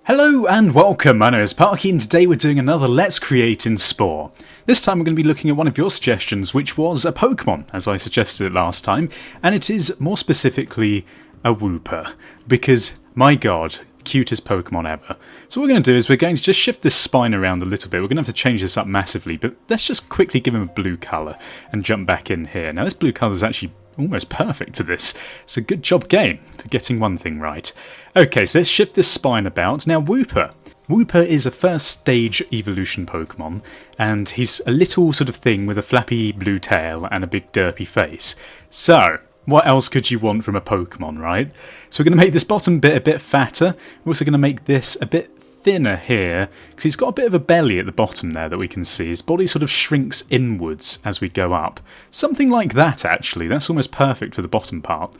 Hello and welcome, my name is Parky and today we're doing another Let's Create in Spore. This time we're going to be looking at one of your suggestions, which was a Pokemon, as I suggested it last time, and it is more specifically a Wooper, because, my god, cutest Pokemon ever. So what we're going to do is we're going to just shift this spine around a little bit. We're going to have to change this up massively, but let's just quickly give him a blue colour and jump back in here. Now this blue colour is actually almost perfect for this, so good job game for getting one thing right. Okay, so let's shift this spine about. Now Wooper. Wooper is a first stage evolution Pokemon, and he's a little sort of thing with a flappy blue tail and a big derpy face. So, what else could you want from a Pokemon, right? So we're going to make this bottom bit a bit fatter. We're also going to make this a bit thinner here, because he's got a bit of a belly at the bottom there that we can see. His body sort of shrinks inwards as we go up. Something like that, actually. That's almost perfect for the bottom part.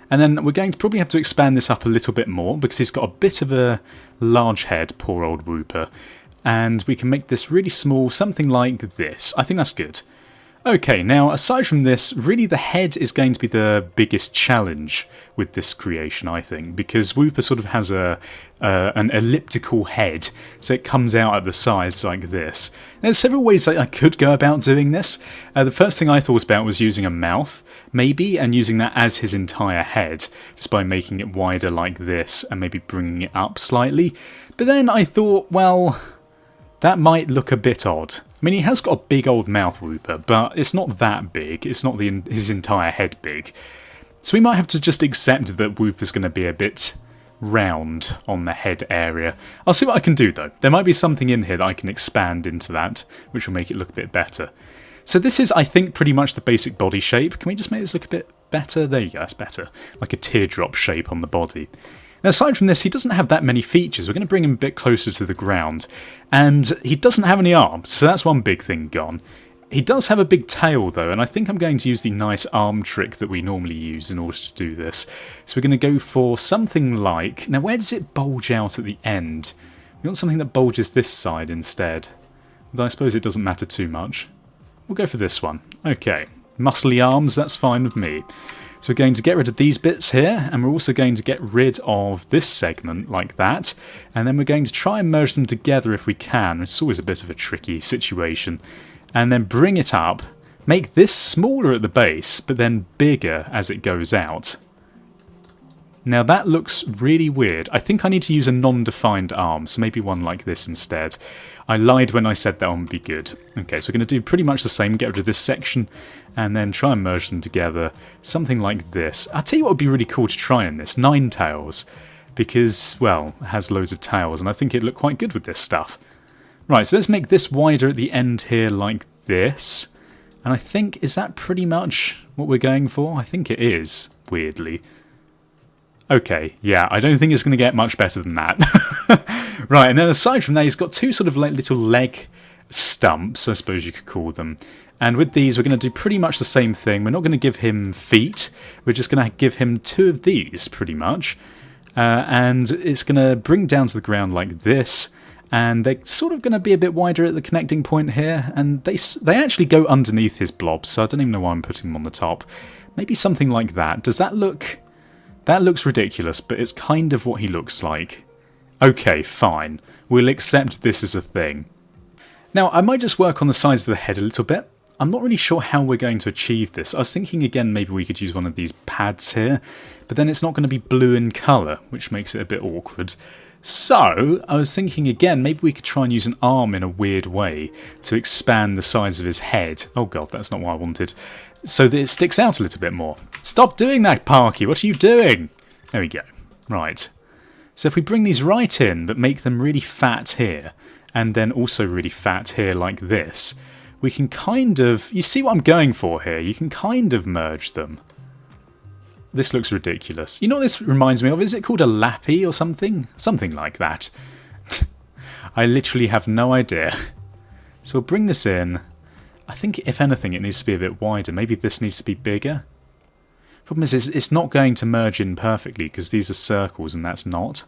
And then we're going to probably have to expand this up a little bit more, because he's got a bit of a large head, poor old Wooper. And we can make this really small, something like this. I think that's good. Okay, now aside from this, really the head is going to be the biggest challenge with this creation, I think, because Wooper sort of has an elliptical head, so it comes out at the sides like this. There's several ways that I could go about doing this. The first thing I thought about was using a mouth, maybe, and using that as his entire head, just by making it wider like this and maybe bringing it up slightly. But then I thought, well, that might look a bit odd. I mean, he has got a big old mouth, Wooper, but it's not that big. It's not his entire head big. So we might have to just accept that Wooper's going to be a bit round on the head area. I'll see what I can do, though. There might be something in here that I can expand into that, which will make it look a bit better. So this is, I think, pretty much the basic body shape. Can we just make this look a bit better? There you go, that's better. Like a teardrop shape on the body. Now, aside from this, he doesn't have that many features. We're going to bring him a bit closer to the ground. And he doesn't have any arms, so that's one big thing gone. He does have a big tail, though, and I think I'm going to use the nice arm trick that we normally use in order to do this. So we're going to go for something like... Now, where does it bulge out at the end? We want something that bulges this side instead. Though I suppose it doesn't matter too much. We'll go for this one. Okay. Muscly arms, that's fine with me. So we're going to get rid of these bits here, and we're also going to get rid of this segment like that, and then we're going to try and merge them together if we can. It's always a bit of a tricky situation. And then bring it up, make this smaller at the base, but then bigger as it goes out. Now that looks really weird. I think I need to use a non-defined arm, so maybe one like this instead. I lied when I said that one would be good. Okay, so we're going to do pretty much the same, get rid of this section, and then try and merge them together. Something like this. I'll tell you what would be really cool to try in this. Ninetales. Because, well, it has loads of tails, and I think it'd look quite good with this stuff. Right, so let's make this wider at the end here like this. And I think, is that pretty much what we're going for? I think it is, weirdly. Okay, yeah, I don't think it's going to get much better than that. Right, and then aside from that, he's got two sort of like little leg stumps, I suppose you could call them. And with these, we're going to do pretty much the same thing. We're not going to give him feet. We're just going to give him two of these, pretty much. And it's going to bring down to the ground like this. And they're sort of going to be a bit wider at the connecting point here. And they actually go underneath his blob, so I don't even know why I'm putting them on the top. Maybe something like that. Does that look... That looks ridiculous, but it's kind of what he looks like. Okay, fine. We'll accept this as a thing. Now, I might just work on the sides of the head a little bit. I'm not really sure how we're going to achieve this. I was thinking again maybe we could use one of these pads here, but then it's not going to be blue in colour, which makes it a bit awkward. So, I was thinking again, maybe we could try and use an arm in a weird way to expand the size of his head. Oh god, that's not what I wanted. So that it sticks out a little bit more. Stop doing that, Parky! What are you doing? There we go. Right. So if we bring these right in, but make them really fat here, and then also really fat here like this, we can kind of... You see what I'm going for here? You can kind of merge them. This looks ridiculous. You know what this reminds me of? Is it called a lappy or something? Something like that. I literally have no idea. So we'll bring this in. I think, if anything, it needs to be a bit wider. Maybe this needs to be bigger. Problem is, it's not going to merge in perfectly because these are circles and that's not.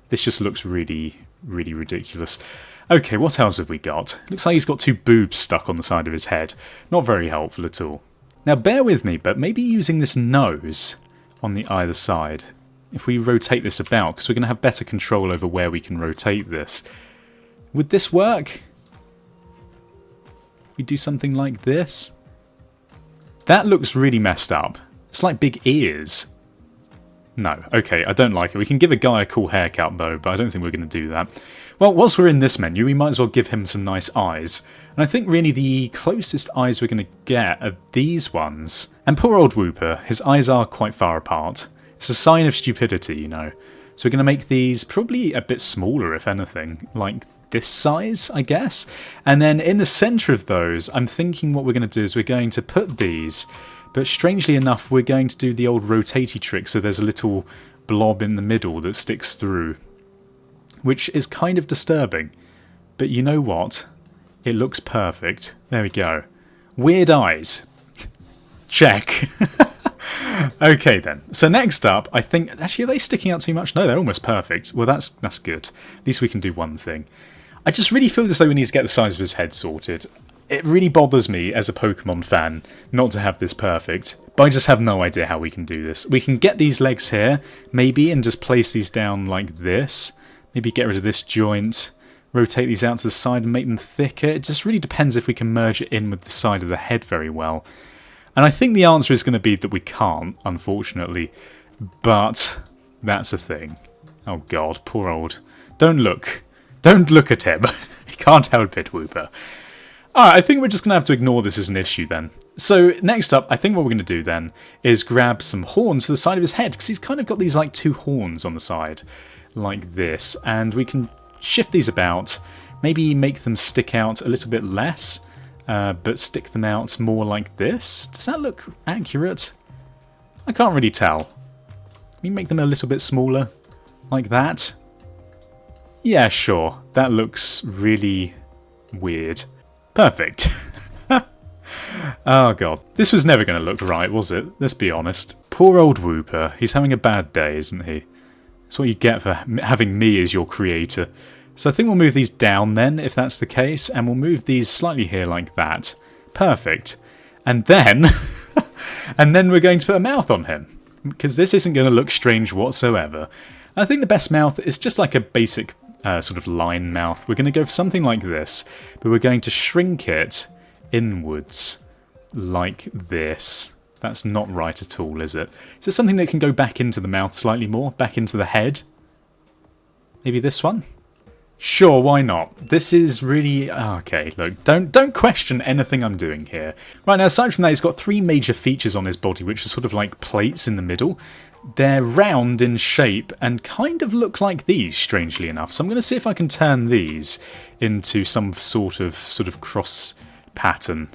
This just looks really, really ridiculous. Okay, what else have we got? Looks like he's got two boobs stuck on the side of his head. Not very helpful at all. Now, bear with me, but maybe using this nose on the either side if we rotate this about, because we're going to have better control over where we can rotate this. Would this work? We do something like this? That looks really messed up. It's like big ears. No, okay, I don't like it. We can give a guy a cool haircut though, but I don't think we're going to do that. Well, whilst we're in this menu, we might as well give him some nice eyes. And I think really the closest eyes we're going to get are these ones. And poor old Wooper, his eyes are quite far apart. It's a sign of stupidity, you know. So we're going to make these probably a bit smaller, if anything, like this size, I guess. And then in the centre of those, I'm thinking what we're going to do is we're going to put these, but strangely enough, we're going to do the old rotatey trick, so there's a little blob in the middle that sticks through, which is kind of disturbing. But you know what? It looks perfect. There we go. Weird eyes. Check. Okay then. So next up, I think... Actually, are they sticking out too much? No, they're almost perfect. Well, that's good. At least we can do one thing. I just really feel as though we need to get the size of his head sorted. It really bothers me as a Pokemon fan not to have this perfect, but I just have no idea how we can do this. We can get these legs here, maybe, and just place these down like this. Maybe get rid of this joint, rotate these out to the side and make them thicker. It just really depends if we can merge it in with the side of the head very well. And I think the answer is going to be that we can't, unfortunately, but that's a thing. Oh god, poor old... Don't look at him. He can't help it, Wooper. Alright, I think we're just going to have to ignore this as an issue then. So, next up, I think what we're going to do then is grab some horns for the side of his head, because he's kind of got these like two horns on the side, like this, and we can shift these about, maybe make them stick out a little bit less, but stick them out more like this. Does that look accurate? I can't really tell. Can we make them a little bit smaller, like that? Yeah, sure. That looks really weird. Perfect. Oh god. This was never going to look right, was it? Let's be honest. Poor old Wooper. He's having a bad day, isn't he? That's what you get for having me as your creator. So I think we'll move these down then, if that's the case, and we'll move these slightly here like that. Perfect. And then... and then we're going to put a mouth on him, because this isn't going to look strange whatsoever. I think the best mouth is just like a basic sort of line mouth. We're going to go for something like this, but we're going to shrink it inwards like this. That's not right at all, is it? Is there something that can go back into the mouth slightly more? Back into the head? Maybe this one? Sure, why not? This is really... Okay, look, don't question anything I'm doing here. Right, now, aside from that, he's got three major features on his body, which are sort of like plates in the middle. They're round in shape and kind of look like these, strangely enough. So I'm going to see if I can turn these into some sort of cross pattern.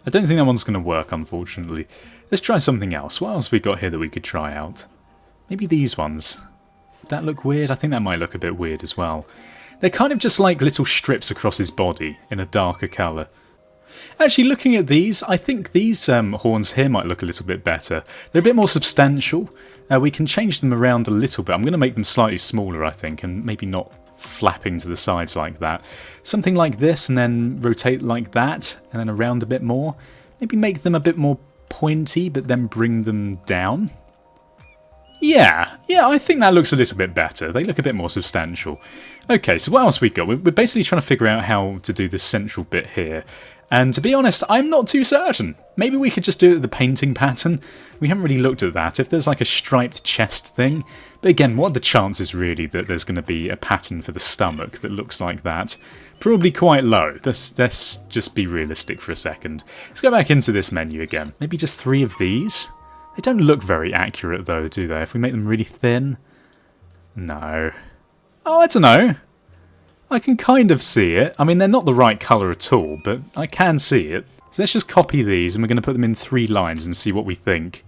I don't think that one's going to work, unfortunately. Let's try something else. What else have we got here that we could try out? Maybe these ones. Would that look weird? I think that might look a bit weird as well. They're kind of just like little strips across his body in a darker colour. Actually, looking at these, I think these horns here might look a little bit better. They're a bit more substantial. We can change them around a little bit. I'm going to make them slightly smaller, I think, and maybe not flapping to the sides like that. Something like this, and then rotate like that, and then around a bit more. Maybe make them a bit more pointy, but then bring them down. Yeah, I think that looks a little bit better. They look a bit more substantial. Okay, so what else we got? We're basically trying to figure out how to do this central bit here. And to be honest, I'm not too certain. Maybe we could just do it with the painting pattern. We haven't really looked at that. If there's like a striped chest thing. But again, what are the chances really that there's going to be a pattern for the stomach that looks like that? Probably quite low. Let's just be realistic for a second. Let's go back into this menu again. Maybe just 3 of these? They don't look very accurate though, do they? If we make them really thin? No. Oh, I don't know. I can kind of see it. I mean, they're not the right colour at all, but I can see it. So let's just copy these, and we're going to put them in 3 lines and see what we think.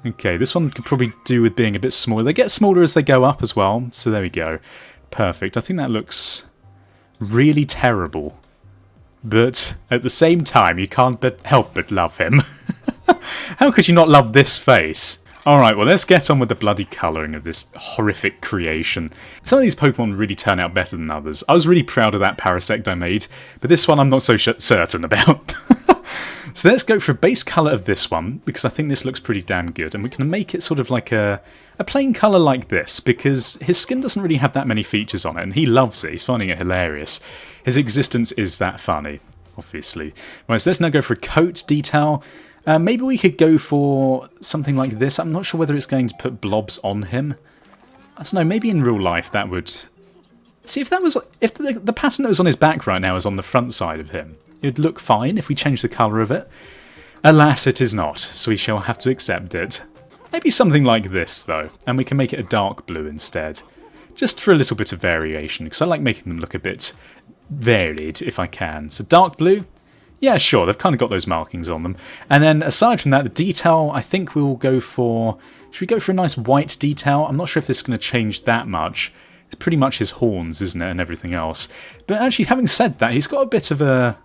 Okay, this one could probably do with being a bit smaller. They get smaller as they go up as well, so there we go. Perfect. I think that looks really terrible. But at the same time, you can't help but love him. How could you not love this face? Alright, well let's get on with the bloody colouring of this horrific creation. Some of these Pokemon really turn out better than others. I was really proud of that Parasect I made, but this one I'm not so certain about. So let's go for a base colour of this one, because I think this looks pretty damn good. And we can make it sort of like a plain colour like this, because his skin doesn't really have that many features on it, and he loves it. He's finding it hilarious. His existence is that funny, obviously. Right, so let's now go for a coat detail. Maybe we could go for something like this. I'm not sure whether it's going to put blobs on him. I don't know, maybe in real life that would... See, if the pattern that was on his back right now is on the front side of him, it would look fine if we changed the colour of it. Alas, it is not, so we shall have to accept it. Maybe something like this, though, and we can make it a dark blue instead. Just for a little bit of variation, because I like making them look a bit varied if I can. So dark blue, yeah, sure, they've kind of got those markings on them. And then aside from that, the detail, I think we'll go for... Should we go for a nice white detail? I'm not sure if this is going to change that much. It's pretty much his horns, isn't it, and everything else. But actually, having said that, he's got a bit of a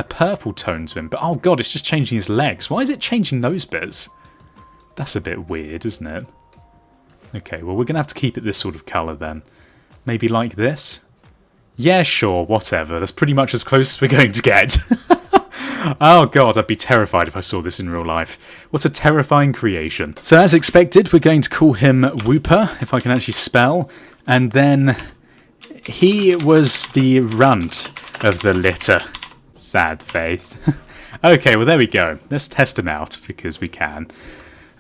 purple tone to him. But oh god, it's just changing his legs. Why is it changing those bits? That's a bit weird, isn't it? Okay, well, we're going to have to keep it this sort of colour then. Maybe like this? Yeah, sure, whatever. That's pretty much as close as we're going to get. Oh god, I'd be terrified if I saw this in real life. What a terrifying creation. So as expected, we're going to call him Wooper, if I can actually spell. And then he was the runt of the litter. Sad face. Okay, well there we go. Let's test him out, because we can.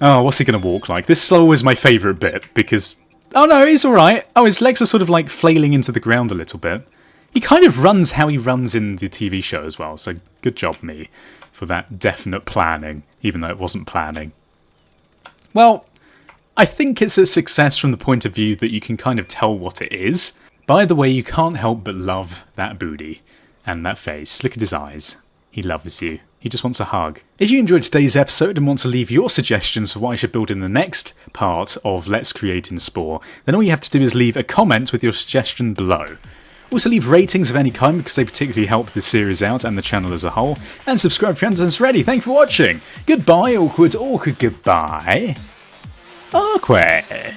Oh, what's he going to walk like? This is always my favourite bit, because... Oh no, he's alright. Oh, his legs are sort of like flailing into the ground a little bit. He kind of runs how he runs in the TV show as well, so good job me for that definite planning, even though it wasn't planning. Well, I think it's a success from the point of view that you can kind of tell what it is. By the way, you can't help but love that booty and that face. Look at his eyes. He loves you. He just wants a hug. If you enjoyed today's episode and want to leave your suggestions for what I should build in the next part of Let's Create in Spore, then all you have to do is leave a comment with your suggestion below. Also leave ratings of any kind, because they particularly help the series out and the channel as a whole. And subscribe if your content's ready. Thanks for watching. Goodbye, awkward, goodbye. Awkward.